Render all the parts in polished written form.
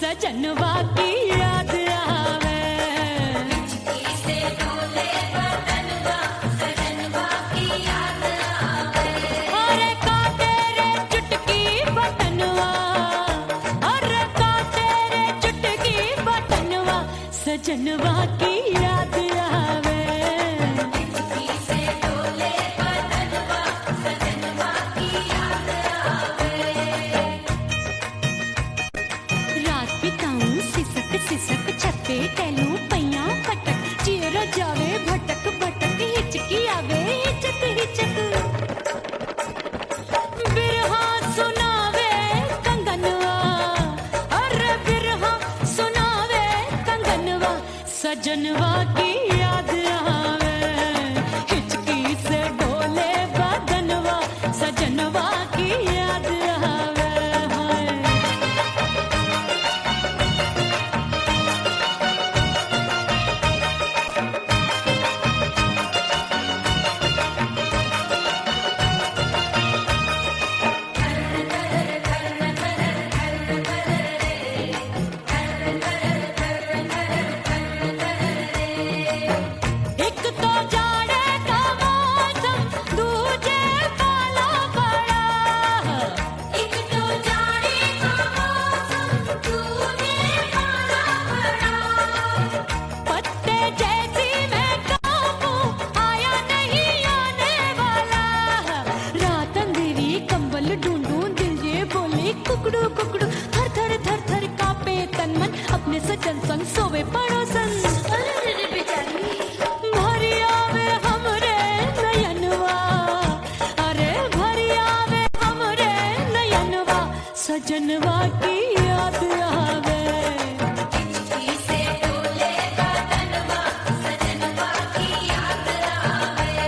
सजनवा की याद आवे, हिचकी से डोले बदनवा, सजनवा की याद आवे। अरे का तेरे चुटकी बटनवा, अरे का तेरे चुटकी बटनवा, सजनवा की याद आवे। हिचकी से डोले बदनवा, सजनवा की याद आवे। रात बिताऊं सिसक सिसक छत पे टहलूं पैया पटक, चेहरा जावे भटक भटक, हिचकी आवे हिचक हिचक। बिरहा सुनावे कंगनवा, अरे बिरहा सुनावे कंगनवा, सजनवा की याद आवे। हिचकी से डोले बदनवा, सजनवा की याद आवे। हाय एक तो जाड़े का मौसम, दूजे पाला पड़ा। एक तो जाड़े का मौसम, दूजे पाला पड़ा। पत्ते जैसी मैं कांपूं, आया नहीं आने वाला। रात अंधेरी कंबल ढूंढूं, दिल ये बोले कुकड़ू कुकड़ू, थर थर थर थर कांपे तन मन, अपने सजन संग सोवे पड़ोसन। अरे बेचारी भरी आवे हमरे नयनवा, अरे भरी आवे हमरे नयनवा, सजनवा की याद आवे। हिचकी से डोले बदनवा, सजनवा की याद आवे।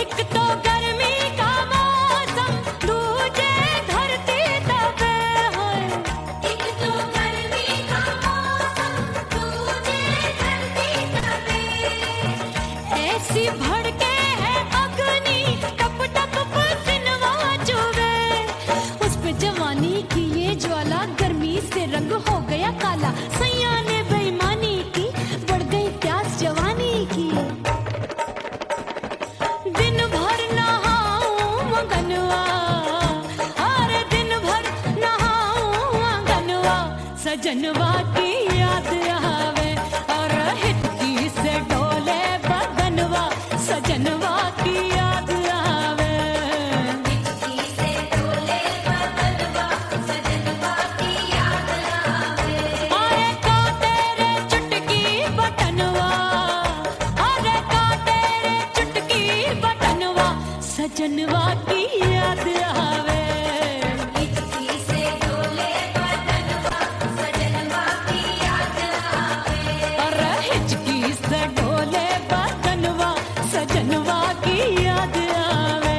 एक तो गर्मी का मौसम, दूजे धरती तपे होए। एक तो गर्मी का मौसम, दूजे धरती तपे। ऐसी भड़के है अग्नि, टप टप पसीनवा चुभे। उस पे जवानी की ये ज्वाला, गर्मी से रंग हो गया काला। सैया ने बेईमानी की, बढ़ गई प्यास जवानी की। दिन भर नहाऊं मंगनवा, अरे दिन भर नहाऊं आंगनवा, सजनवा की याद आवे। और हिचकी से डोले बदनवा, सजनवा की याद आवे। हिचकी से डोले बदनवा, सजनवा की याद आवे। अरे का तेरे चुटकी बटनवा, अरे का तेरे चुटकी बटनवा, सजनवा की याद आवे। हिचकी से डोले बदनवा, सजनवा की याद आवे। अरे हिचकी से डोले बदनवा, सजनवा की याद आवे।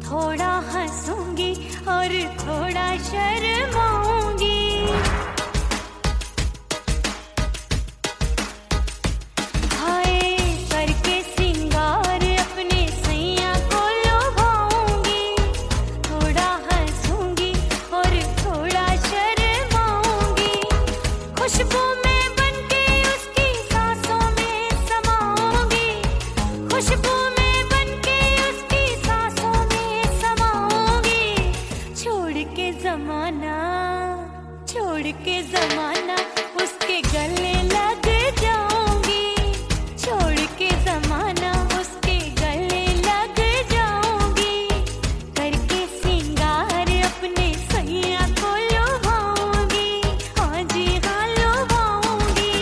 थोड़ा हंसूंगी और थोड़ा शर्माऊंगी। हाय करके सिंगार अपने सैया को लुभाऊंगी। थोड़ा हंसूंगी और थोड़ा शर्माऊंगी। खुशबू में बनके उसकी सांसों में समाऊंगी। खुशबू में बनके उसकी सांसों में समाऊंगी। छोड़ के जमाना उसके गले लग जाऊंगी। छोड़ के जमाना उसके गले लग जाऊंगी। करके सिंगार अपने सैया को लुभाऊंगी। हाँ जी हाँ लुभाऊंगी।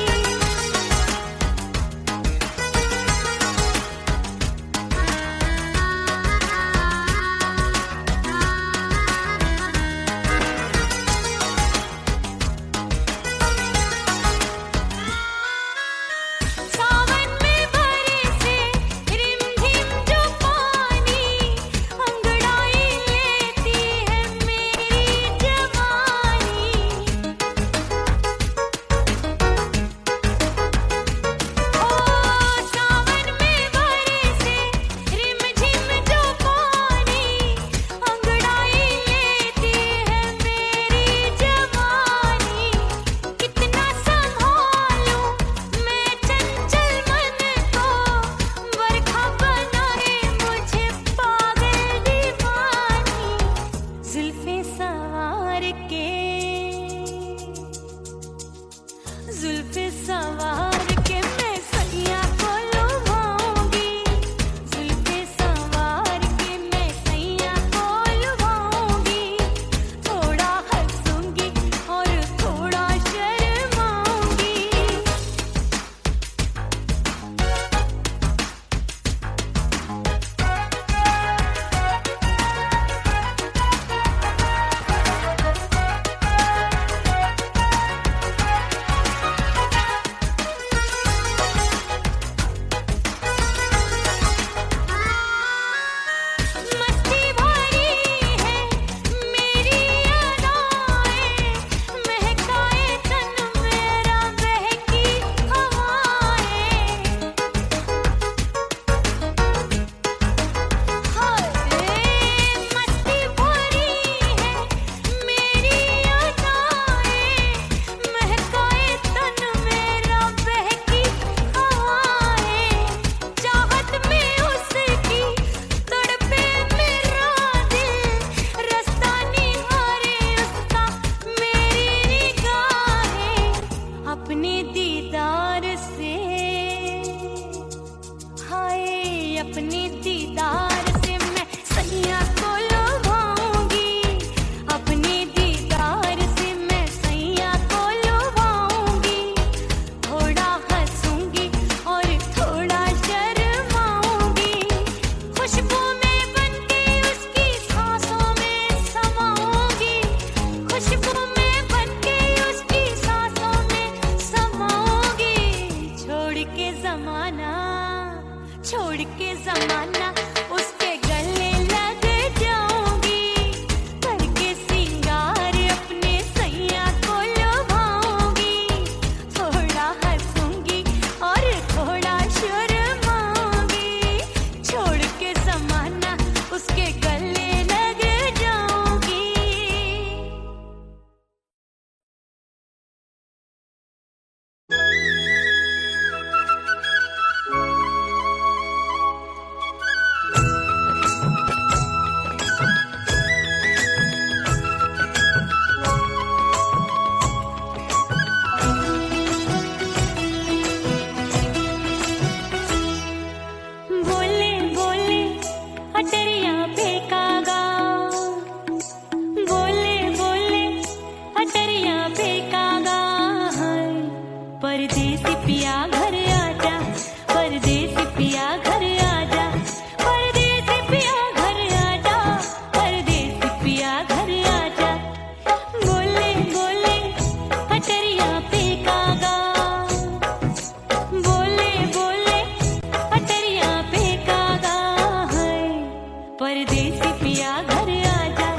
परदेसी पिया घर आजा,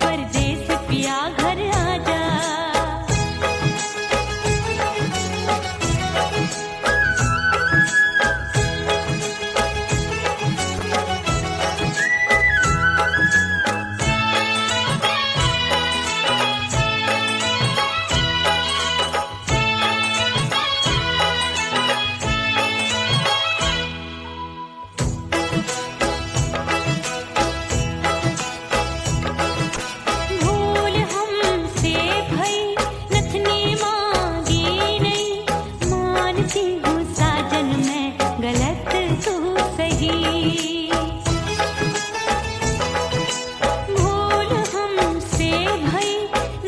परदेसी पिया घर आजा। भूल हमसे भई नथनी मांगी नहीं, मानती हूँ साजन मैं गलत तू सही। भूल हमसे भई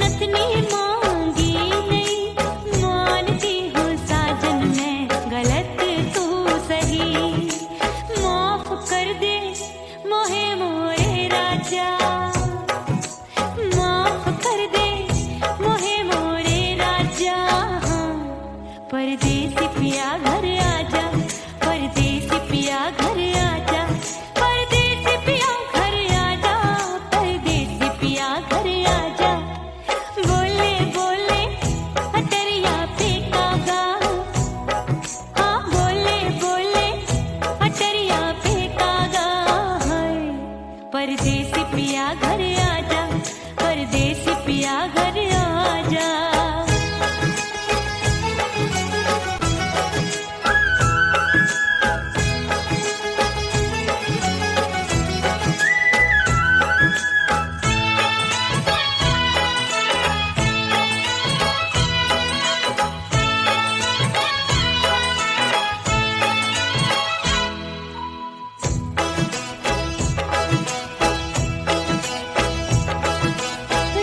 नथनी मांगी नहीं, मानती हूँ साजन मैं गलत तू सही। माफ कर दे मोहे मोरे राजा, माफ कर दे मोहे मोरे राजा। परदेसी पिया घर आजा, परदेसी पिया घर आजा, परदेसी पिया घर आजा, परदेसी पिया घर आजा। बोले बोले अटरिया पे कागा, हाँ बोले बोले अटरिया पे कागा है। परदेसी पिया घर आजा, परदेसी पिया घर आजा।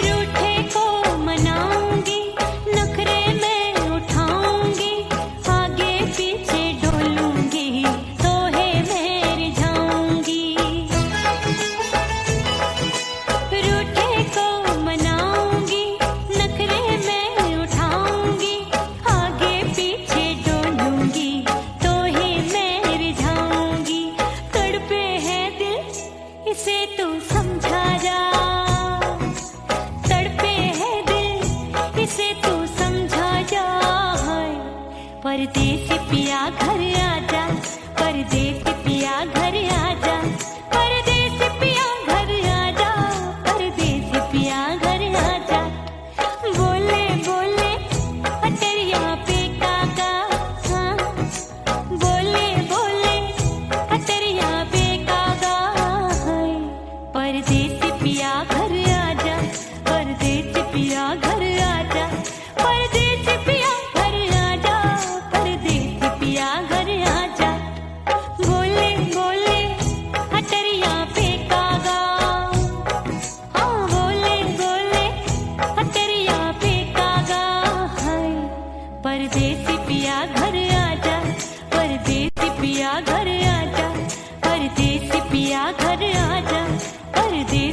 रूठे को मनाऊंगी, नखरे में उठाऊंगी, आगे पीछे डोलूंगी, तोहे मैं रिझाऊंगी। रूठे को मनाऊंगी, नखरे में उठाऊंगी, आगे पीछे डोलूंगी, तोहे मैं रिझाऊंगी। तड़पे है दिल इसे तू समझा जा, तड़पे है दिल इसे तू समझा जा। परदेसी पिया घर आजा, परदेसी पिया घर आजा, परदेसी पिया घर आजा, परदेसी पिया घर आजा। बोले बोले अटरिया पे कागा, हाँ बोले बोले अटरिया पे कागा है। परदेसी पिया घर आजा, परदेसी पिया घर आजा, परदेसी पिया घर आजा, परदेसी पिया घर आजा। बोले बोले अटरिया पे कागा, हाँ बोले बोले अटरिया पे कागा है। परदेसी पिया घर आजा, परदेसी पिया घर आजा, परदेसी पिया घर आजा, परदेसी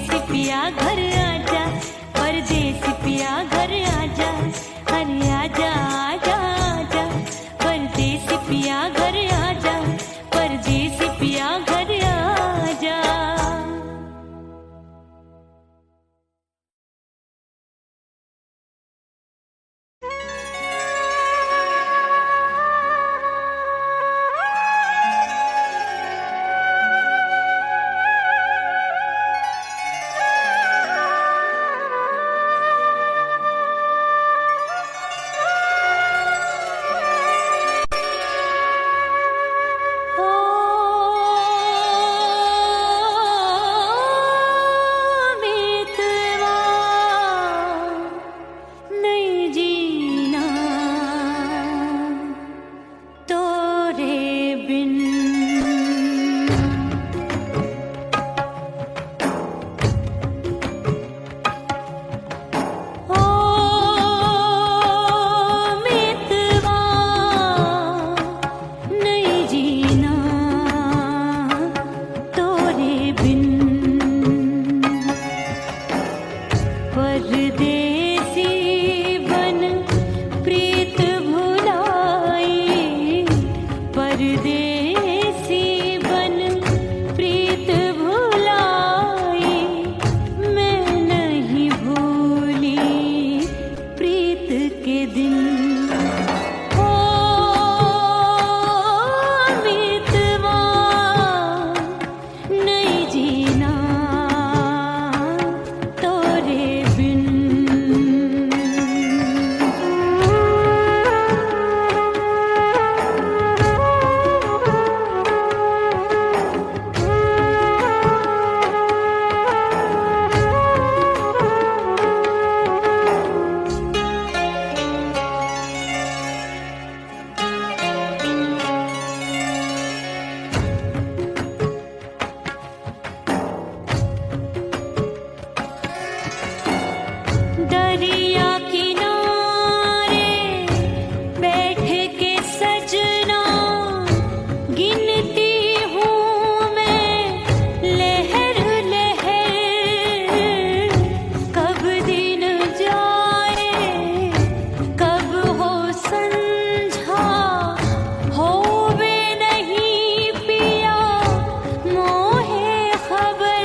दरिया किनारे बैठ के सजना गिनती हूँ मैं लहर लहर, कब दिन जाए कब हो संझा, होवे नहीं पिया मोहे खबर।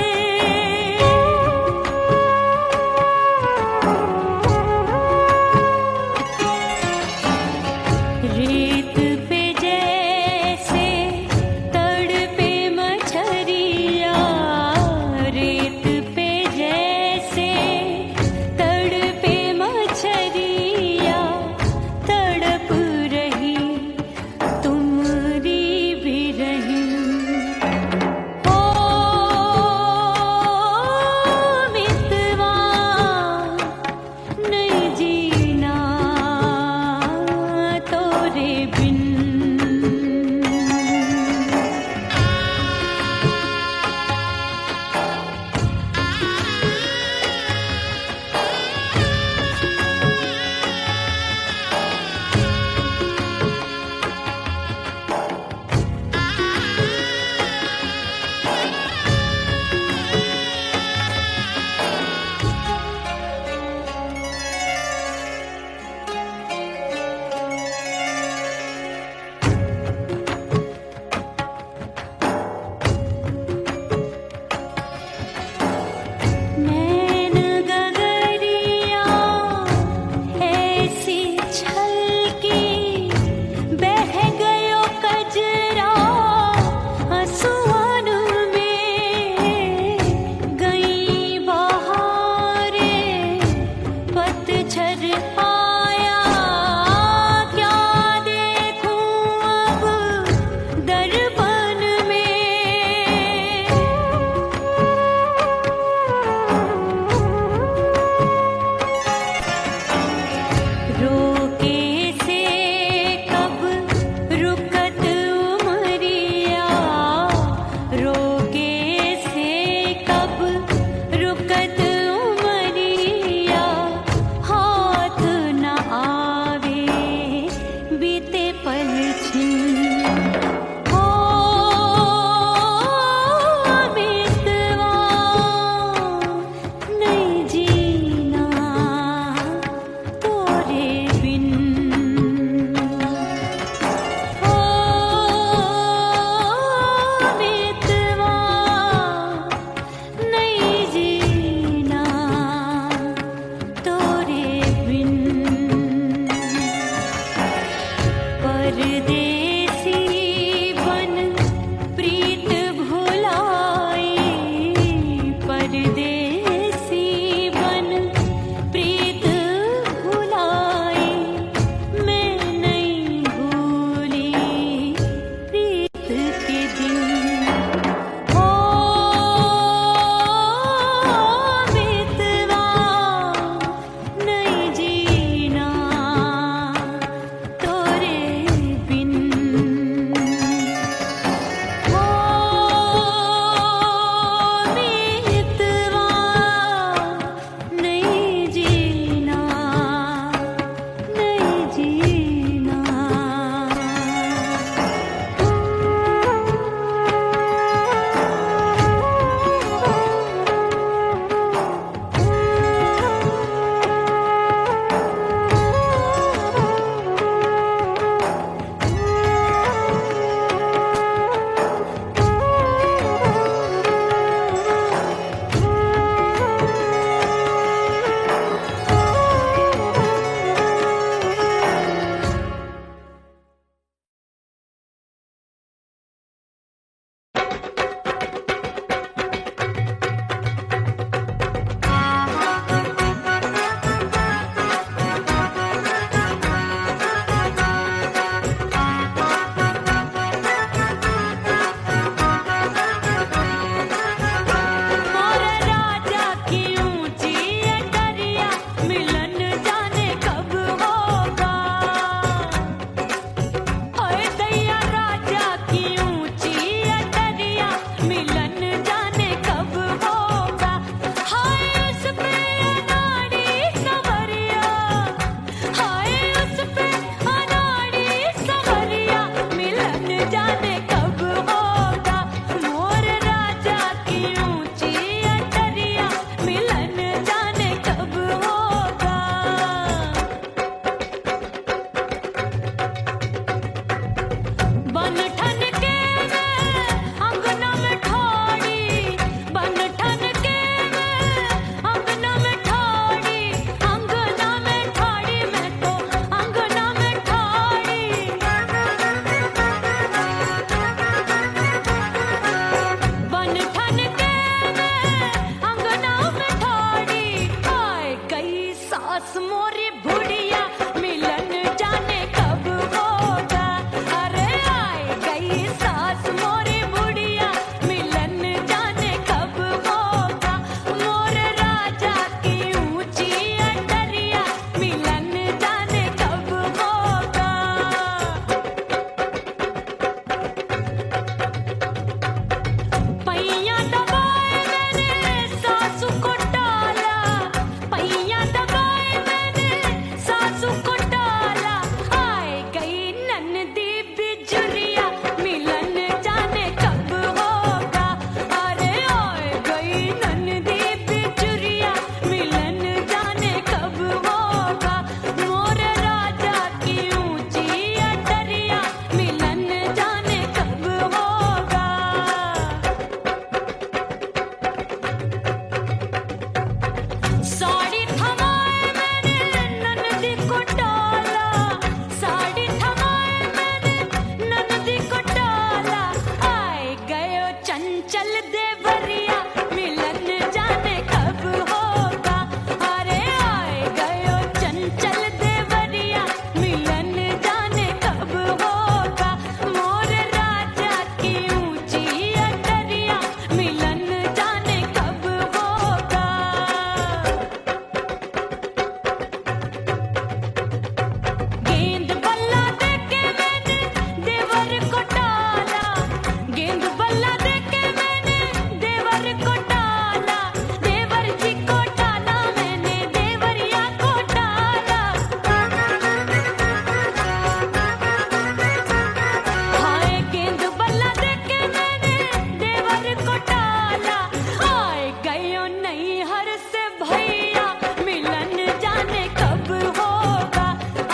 भैया मिलन जाने कब होगा।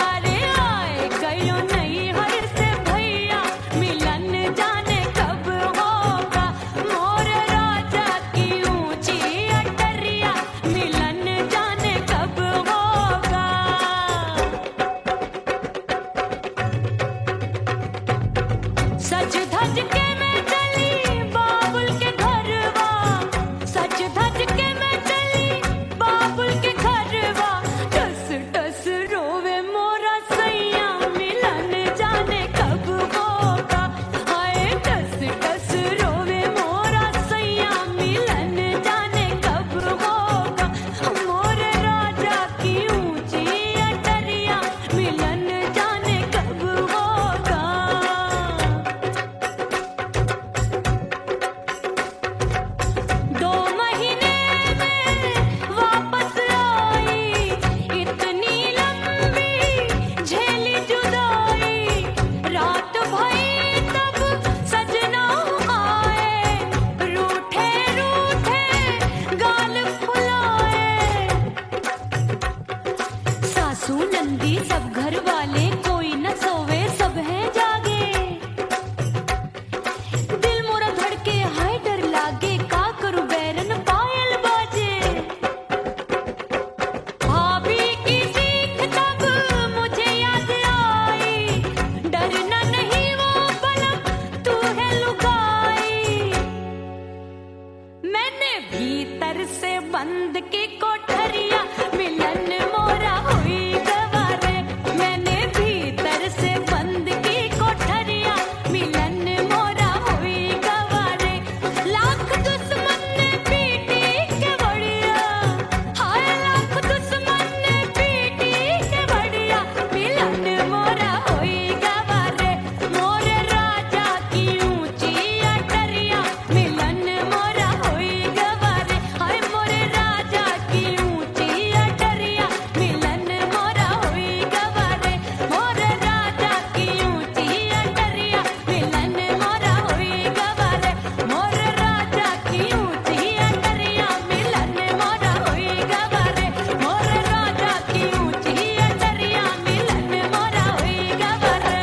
अरे आए गयो नहीं हर से भैया मिलन जाने कब होगा। मोर राजा की ऊंची अटरिया मिलन जाने कब होगा। सज धज के मैं चली बाबुल के घरवा, सज धज के मैं चली बाबुल के घरवा। टस टस रोवे मोरा सैया मिलन जाने कब होगा। हाय टस टस रोवे मोरा सैया मिलन जाने कब होगा। मोर राजा की ऊंची अटरिया मिलन जाने कब होगा। 2 महीने में वापस आई, इतनी लंबी झेली जुदाई। रात भई तब सजना आए, रूठे रूठे गाल फुलाए। सासू नंदी सब घर वाले कोई न सोवे सब हैं जागे। दिल मोरा धड़के हाय डर लागे, का करूं बैरन पायल बाजे। भाभी की सीख तब मुझे याद आई, डरना नहीं वो बलम तू है लुगाई। मैंने भीतर से बंद की कोठरिया मिलन मोरा हुई गवारे। मैंने भीतर से बंद की कोठरिया मिलन मोरा हुई गवारे। लाख दुश्मन ने पीटी के बढ़िया, हाय लाख दुश्मन ने पीटी के बढ़िया मिलन मोरा हुई गवारे। मोर राजा की ऊंची अटरिया मिलन मोरा हुई गवारे। हाय मोर राजा की ऊंची अटरिया मिलन मोरा हुई गवारे। मोर राजा की ऊंची अटरिया मिलन मोरा हुई गवारे। मोर राजा की ऊंची अटरिया मिलन मोरा हुई गवारे। मोर राजा की ऊंची अटरिया मिलन मोरा हुई गवारे।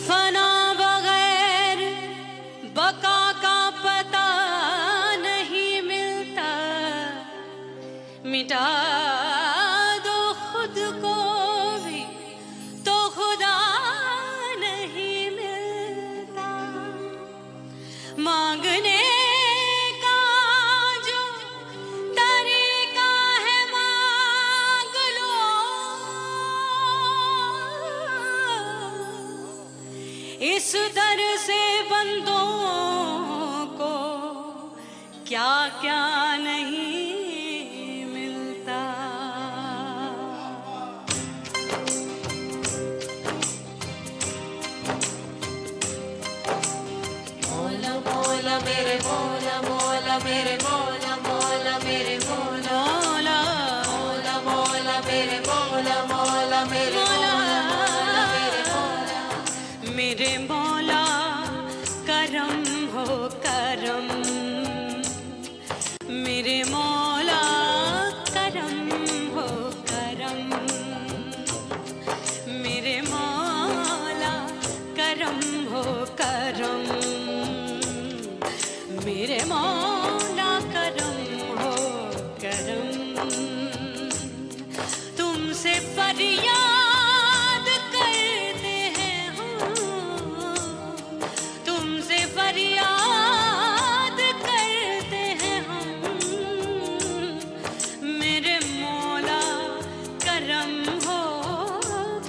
फना बगैर बका का पता नहीं मिलता। मिटा दो खुद को भी तो खुदा नहीं मिलता। मांगने का जो तरीका है मांग लो। इस दर से बंदों को क्या क्या नहीं मिलता। मोला मोला मेरे मोला मोला मेरे मोला मोला मेरे मोला मोला मोला मेरे मोला मोला मेरे मोला मोला मेरे मोला। मेरे मौला करम हो करम। मेरे मौला करम हो करम। मेरे मौला करम हो करम। मेरे मौला करम हो करम। तुमसे फरियाद करते हैं हम, तुमसे फरियाद करते हैं हम। मेरे मौला करम हो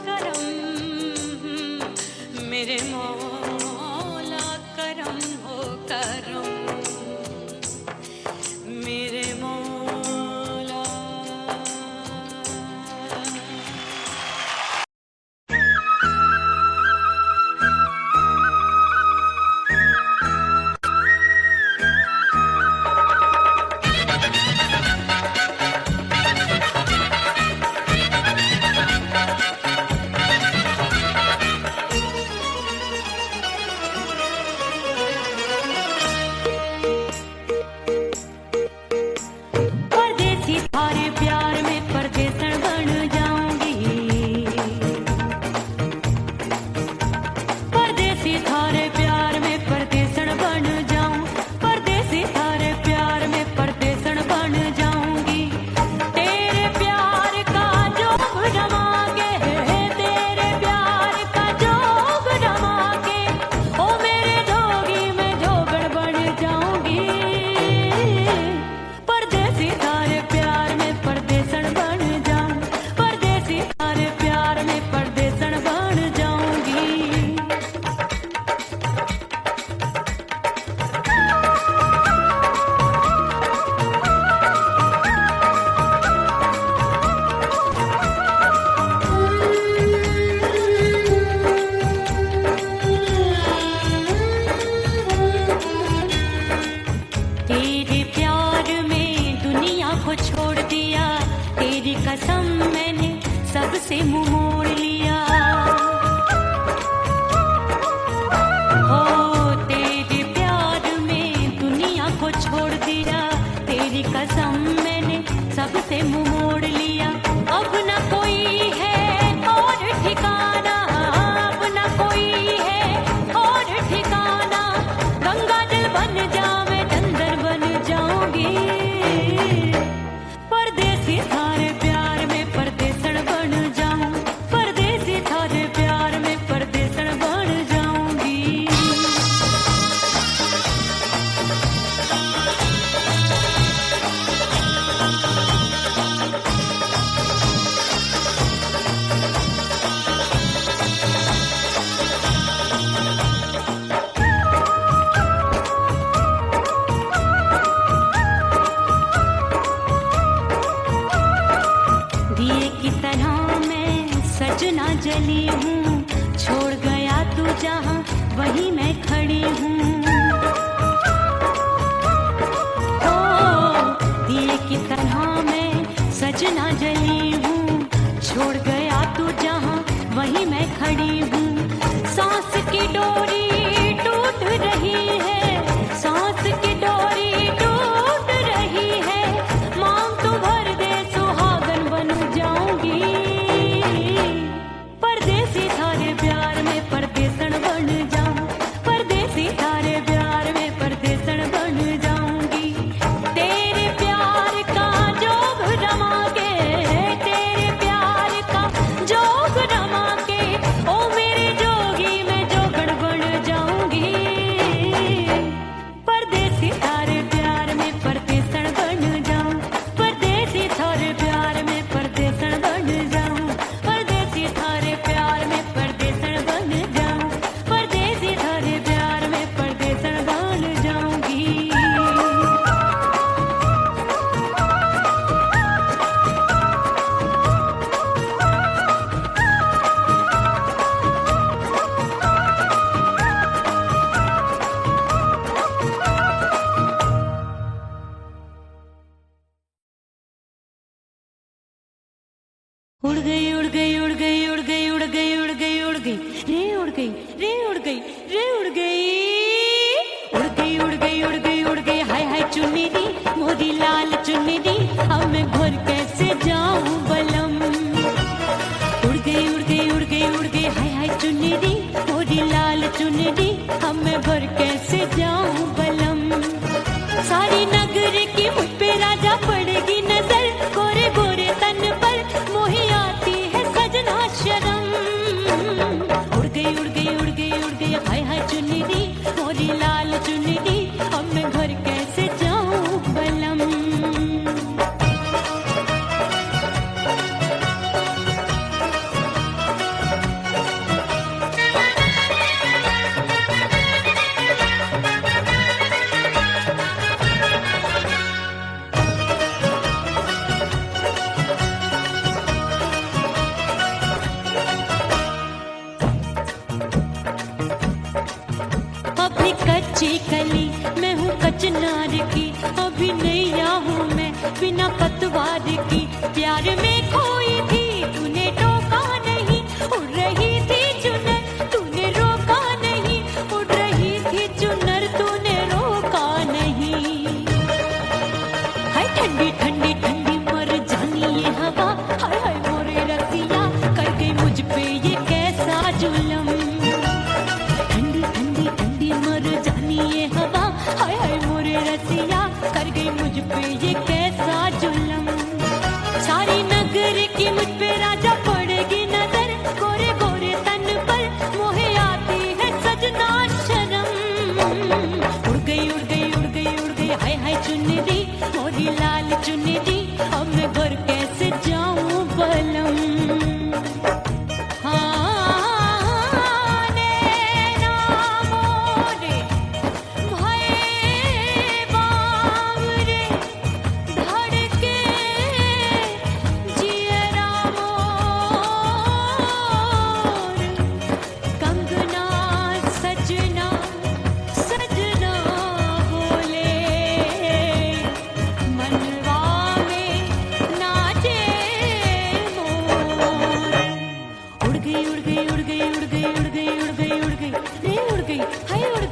करम। मेरे मौला करम हो करम। से मुंह मोड़ लिया। हो तेरे प्यार में दुनिया को छोड़ दिया, तेरी कसम मैंने सबसे मुंह मोड़ लिया। अब न कोई है और ठिकाना, अब न कोई है और ठिकाना। गंगा जल बन जावे चंदन बन जाऊंगी, परदेसी थारे प्यार में परदेसण बन जाऊं, परदेसी थारे प्यार में परदेसण बन जाऊंगी। दिए की तरह मैं सजना जली हूँ, छोड़ गया तू जहाँ वहीं मैं खड़ी हूँ। ओ दिए की तरह मैं सजना जली हूँ, छोड़ गया तू जहाँ वहीं मैं खड़ी हूँ। सांस की डोरी टूट रही है, सांस की डोरी टूट रही है। मांग तू भर दे सुहागन बन जाऊंगी, परदेसी थारे प्यार में परदेसण बन जाऊं, परदेसी थारे प्यार में परदेसण बन जाऊंगी। तेरे प्यार का जोग रमा के, तेरे प्यार का जोग रमा के, ओ मेरे जोगी मैं जोगण बन जाऊंगी, परदेसी थारे प्यार में परदेसण बन जाऊं, परदेसी थारे प्यार में परदेसण बन जाऊं, परदेसी थारे प्यार में परदेसण बन जाऊं, परदेसी थारे प्यार में परदेसण बन जाऊंगी। उड़ गई उड़ गई उड़ गई उड़ गई उड़ गई उड़ गई उड़ गई रे उड़ गई रे उड़ गई रे उड़ गई उड़ गई उड़ गई उड़ गई उड़ गई। हाय हाय चुन्नी मोरी लाल चुन्नी, अब मैं घर कैसे जाऊं बलम। उड़ गई उड़ गई उड़ गई उड़ गई हाय हाय चुन्नी मोरी लाल चुन्नी, अब मैं घर कैसे जाऊं बलम। सारी नगर की मुझ पे राजा पड़ेगी नजर, गोरे गोरे तन पर मोही आती है सजना शर्म। उड़ गई उड़ गई उड़ गई उड़ गई हाय हाय चुन्नी मोरी लाल चुन्नी, अब मैं घर कैसे जाऊं बलम। अभी कच्ची कली मैं हूँ कचनार की, अभी नैया हूँ मैं बिना पतवार की। प्यार में खोई थी तूने टोका नहीं, उड़ रही थी चुनर तूने रोका नहीं, उड़ रही थी चुनर तूने रोका नहीं। हाय ठंडी ठंडी ठंडी मर जानी ये हवा, हाय हाय मोरे रसिया कर गई मुझ पे ये कैसा जुलम। ठंडी ठंडी ठंडी मर जानी ये हवा, हाय हाय मोरे रसिया कर गई मुझ पे ये कैसा जुलम। सारी नगर की मुझ पे राजा पड़े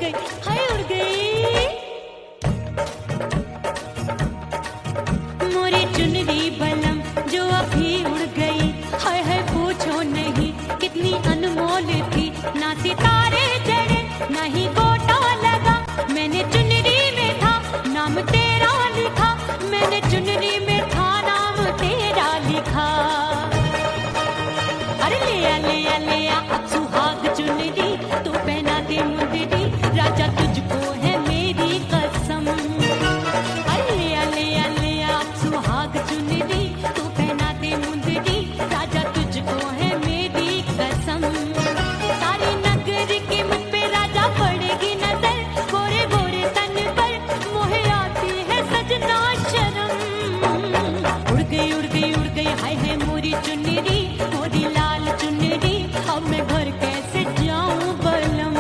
गई, हाय उड़ गई। मोरी चुनरी बलम जो अभी उड़ गई, हाय हाय पूछो नहीं कितनी अनमोल थी। ना सितारे जड़े ना ही गोटा लगा, मैंने चुनरी में था नाम तेरा लिखा, मैंने चुनरी में था नाम तेरा लिखा। अरे ले आ अब सुहाग चुनरी, तू पहना दे मुंदरी, राजा तुझको है मेरी कसम। अरे ले आ अब सुहाग चुनरी, तू पहना दे मुंदरी, राजा तुझको है मेरी कसम। सारी नगर की मुझ पे राजा पड़ेगी नजर, गोरे गोरे तन पर मोहे आती है सजना शर्म। उड़ गई उड़ गई उड़ गई हाय हाय मोरी चुनरी, मोरी लाल चुनरी, अब मैं घर कैसे जाऊं बलम।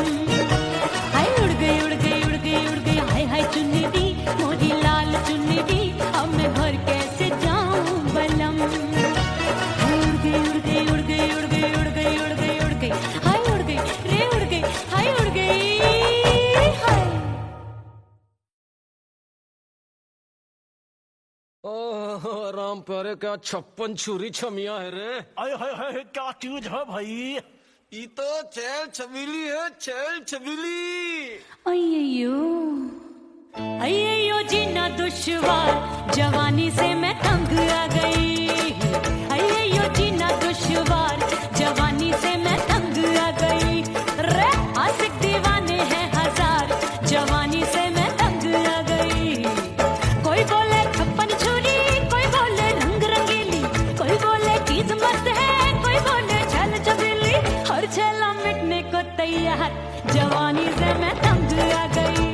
हाय उड़ गई उड़ गई उड़ गई उड़ गई हाय हाय चुनरी, मोरी लाल चुनरी, अब मैं घर कैसे जाऊं बलम। उड़ गई उड़ गई उड़ गई उड़ गई उड़ गई उड़ गई उड़ गई हाय उड़ गई रे उड़ गई हाय उड़ गई हाय। ओह राम प्यारे, क्या 56 छुरी छमिया है रे। आय हाय हाय क्या चीज है भाई? ये तो चैल छबीली है, चैल छबीली। अय्यो जीना दुश्वार, जवानी से मैं तंग आ गई। अय्यो जीना दुश्वार, जवानी से मैं तंग आ गई। रे आशिक दीवाने हैं हजार, जवानी से मैं तंग आ गई। कोई बोले 56 छुरी, कोई बोले रंग रंगीली, कोई बोले चीज मस्त है, कोई बोले छल छबीली, हर छला मिटने को तैयार, जवानी से मैं तंग आ गई।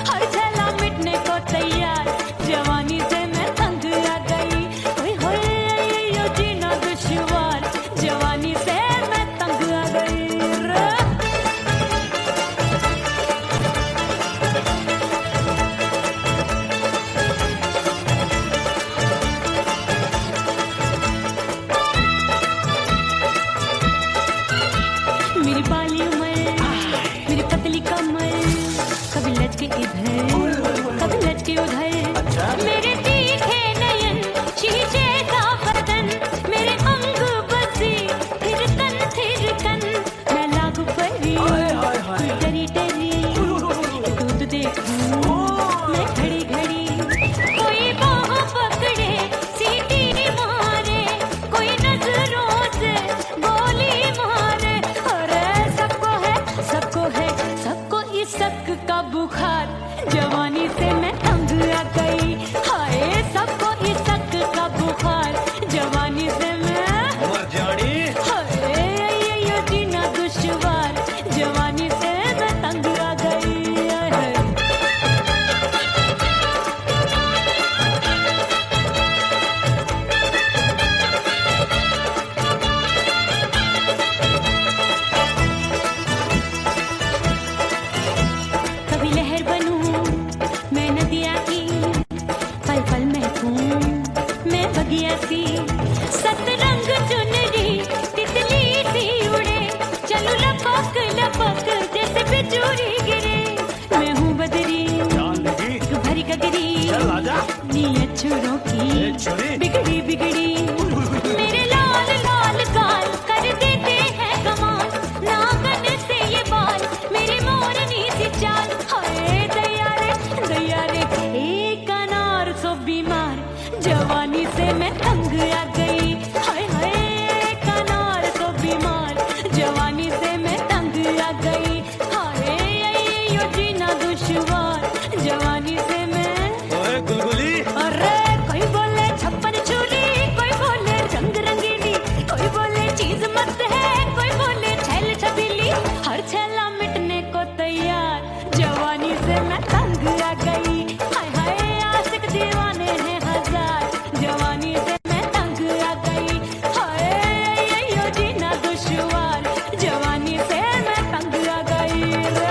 हर छला मिटने को तैयार, जवानी से मैं तंग आ गई। ओए होए यो जीना दुश्वार, जवानी से मैं तंग आ गई रे। मेरी बाली उमर, मेरी पतली कमर, कभी लचके इधर कभी लचके उधर। मेरे तीखे नयन, शीशे का बदन, मेरे अंग बसी थिरकन, मैं लागू परी तू डरी डरी, दूध देखूं मैं घड़ी घड़ी। कोई बाह पकड़े सीटी मारे, कोई नजरों से गोली मारे। अरे सबको इसक का बुखार, जवानी से मैं तंग आ गई। हाय सबको इसक का बुखार, जवानी से मैं मर जानी। हाय ये जीना दुश्वार, जवानी से मैं तंग आ गई। हाय। कभी लहर बनूं मैं नदिया की, पल पल महकूं मैं बगिया सी। सतरंग चुनरी तितली सी उड़े, चलूं लपक लपक जैसे बिजुरी गिरे। मैं हूँ बदरी जान लगी भरी गगरी, चल आजा। नीयत छुरों ए छुरी। की बिगड़ी बिगड़ी। मेरे लाल लाल गाल कर देते हैं कमाल, नागन से ये बाल मेरी मोरनी सी चाल। हाय दया रे एक अनार सो बीमार, जवानी से मैं तंग आ गई। हाय हाय एक अनार सो बीमार, जवानी से मैं तंग आ गई। हाय यो जीना दुश्वार, जवानी से मैं। ओए गुलगुली। अरे कोई बोले 56 छुरी, कोई बोले रंग रंगीली, कोई बोले चीज मस्त है, कोई बोले छैल छबीली, हर छला मिटने को तैयार, जवानी से मैं तंग आ गई। हाय हाय आशिक दीवाने हैं हजार, जवानी से मैं तंग आ गई। हाय यो जीना दुश्वार, जवानी से मैं तंग आ गई रे।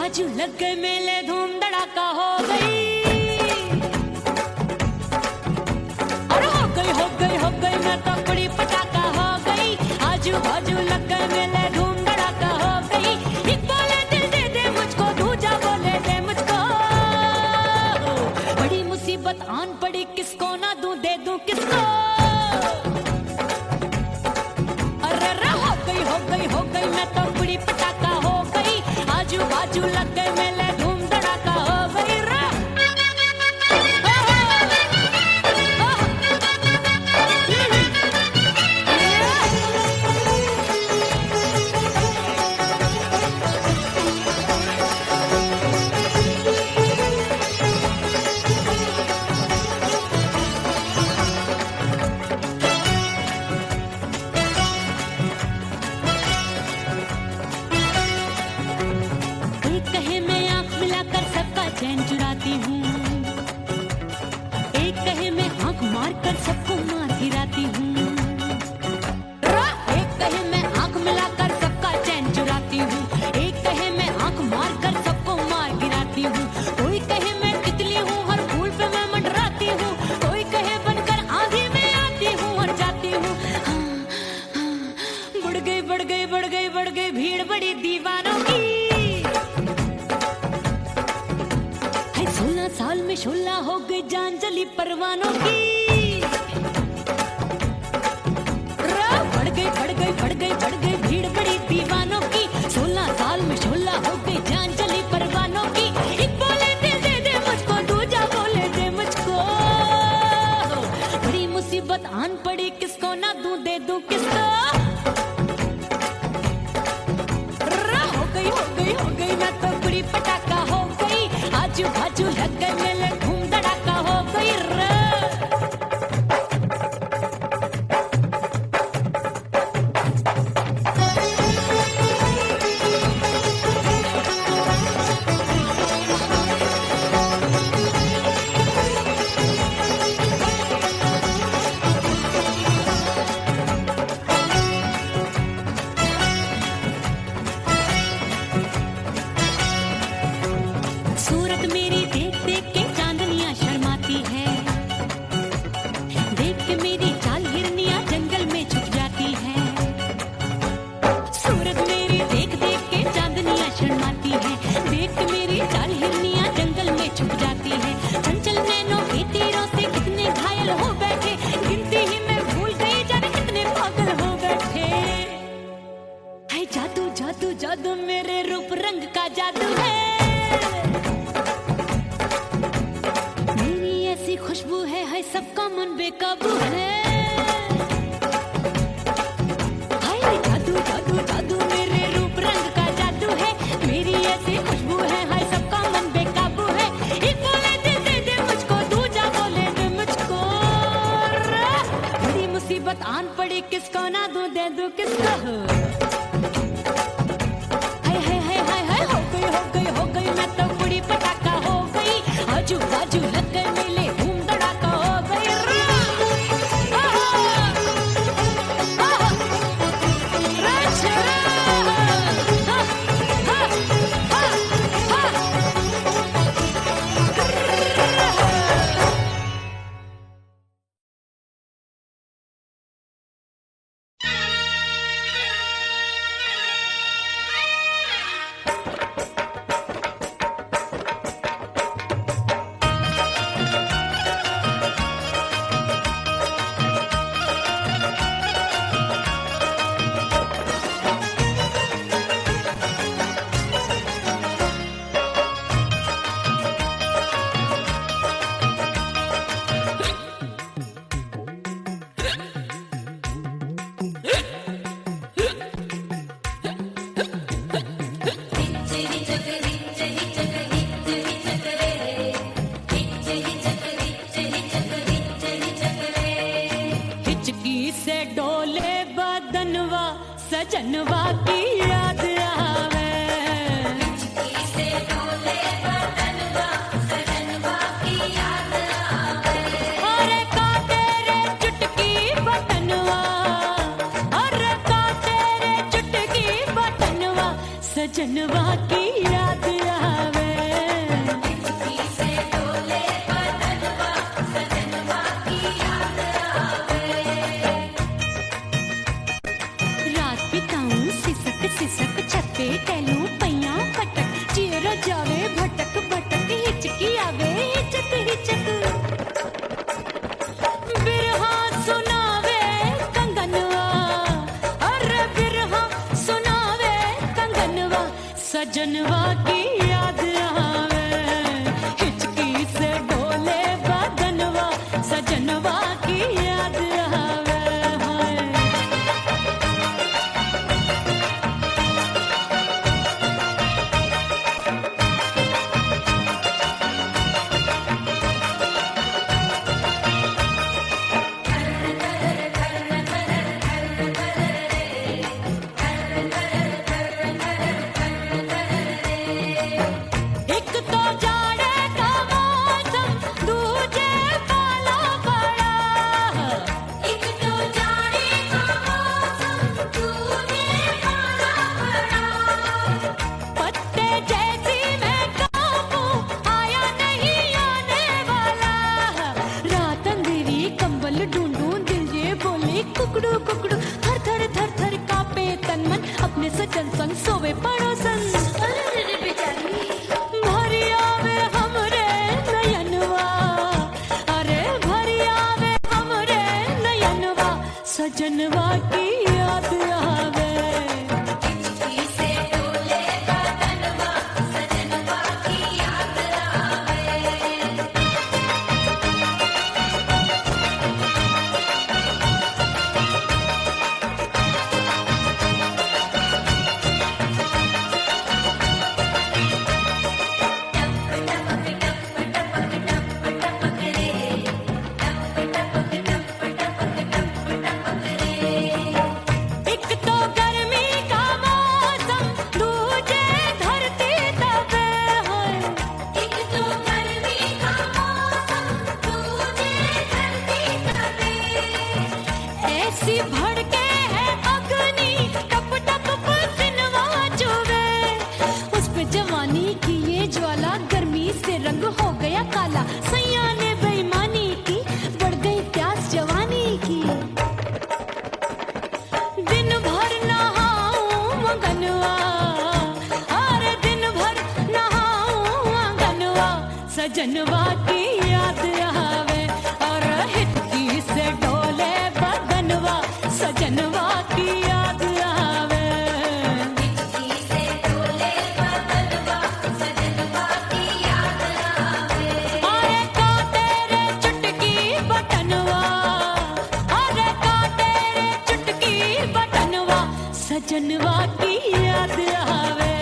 बाजू लग गए मेले, धूम धड़ाका हो गई। अरे हो गई मैं तो बड़ी पटाखा हो गई। आजू बाजू लग गए मेले, धूम धड़ाका हो गई। एक बोले दिल दे दे मुझको, दूजा बोले दे मुझको। बड़ी मुसीबत आन पड़ी, किसको ना दूं दे दूं किसको। अरे हो गई मैं तो बड़ी पटाखा हो गई। आजू बाजू लग गए मेले, धूम धड़ाका हो गई रे। एक कहे मैं आंख मिलाकर सबका चैन चुराती हूँ, एक कहे मैं आंख मारकर सबको मार गिराती हूँ। एक कहे मैं आंख मिलाकर सबका चैन चुराती हूँ, एक कहे मैं आंख मारकर सबको मार गिराती हूँ। कोई कहे मैं तितली हूँ, हर फूल पे मैं मंडराती हूँ। कोई कहे बनकर आंधी में आती हूँ और जाती हूँ। बढ़ गई भीड़ बड़ी दीवानों की। 16 साल में शोला हो गई, जान जली परवानों की। बढ़ गई भीड़ बड़ी दीवानों की। 16 साल में शोला हो गई, जान जली परवानों की। एक बोले दिल दे दे मुझको, दूजा बोले दे मुझको। बड़ी मुसीबत आन पड़ी, किसको ना दूं दे दूं किसको। हो गई मैं तो बड़ी पटाखा हो गई। आजू बाजू लग गए मेले, धूम धड़ाका हो गई रे। सूरत मेरी देख देख के चांदनियां शर्माती है। देख के मेरी चाल हिरनियां जंगल में छुप जाती है। सूरत मेरी देख देख के चांदनियां शर्माती है। देख के मेरी चाल हिरनियां जंगल में छुप जाती है। चंचल नैनों के तीरों से कितने घायल हो बैठे, गिनती ही मैं भूल गई जाने कितने पागल हो बैठे। है जादू जादू जादू मेरे रूप रंग का जादू है। खुशबू है सबका मन बेकाबू है। हाय जादू जादू जादू मेरे रूप रंग का जादू है। मेरी ऐसी खुशबू है, हाय सबका मन बेकाबू है। एक बोले दिल दे दे मुझको, दूजा बोले दे मुझको। बड़ी मुसीबत आन पड़ी, किसको ना दूं दे दूं किसको। हो गई मैं तो बड़ी पटाखा हो गई। आजू बाजू लग गए मेले, धूम धड़ाका हो गई रे। सजनवा की याद आवे। अरे का तेरे चुटकी बटनवा, अरे का तेरे चुटकी बटनवा। सजनवा की याद आवे। से डोले बदनवा सजनवा की याद आवे। रात बिताऊं सिसक सिसक छत पे टहलूं पैया पटक चेहरा जावे भटक भटक हिचकी आवे हिचक हिचक। बिरहा सुनावे कंगनवा अरे बिरहा सुनावे कंगनवा सजनवा की याद आवे। हिचकी से डोले बदनवा सजनवा की याद आवे। हाय एक तो जाड़े का मौसम दूजे पाला पड़ा। एक तो जाने का मौसम तूने पाला पड़ा। पत्ते जैसी मैं कांपूं आया नहीं आने वाला। रात अंधेरी कंबल ढूंढूं दिल ये बोले कुकड़ू कुकड़ू थर थर थर थर कांपे तन मन अपने सजन संग सोवे पड़ोसन। अरे बेचारी भरी आवे हमरे नयनवा अरे भरी आवे हमरे नयनवा सजनवा की याद आवे। से डोले बदनवा सजनवा की याद आवे। एक तो गर्मी का मौसम दूजे धरती तपे है। एक तो गर्मी का मौसम तूने धरती तपे। ऐसी भड़के है अग्नि टप टप पसीनवा चुवे। उस पे जवानी की ये ज्वाला गर्मी से रंग हो गया काला। सैया ने बेईमानी की बढ़ गई प्यास जवानी की। दिन भर नहाऊं आंगनवा अरे दिन भर नहाऊं आंगनवा सजनवा की याद आवे। और हिचकी से डोले बदनवा सजनवा की याद आवे। से डोले बदनवा सजनवा की याद आवे। अरे का तेरे चुटकी बटनवा अरे का तेरे चुटकी बटनवा सजनवा की याद आवे।